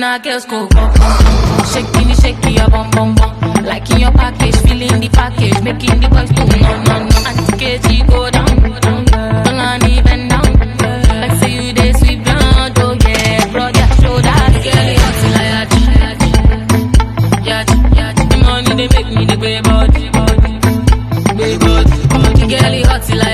our girls go bum bum bum. Shaking your bum bum bum. Liking your package, feeling the package, making the boys go no no no. Auntie KG go down, don't let me bend down. Like say you dey sweep down, oh yeah, broad your shoulders, girl you hot like yachi. The money they make me the baby body, girl you hot like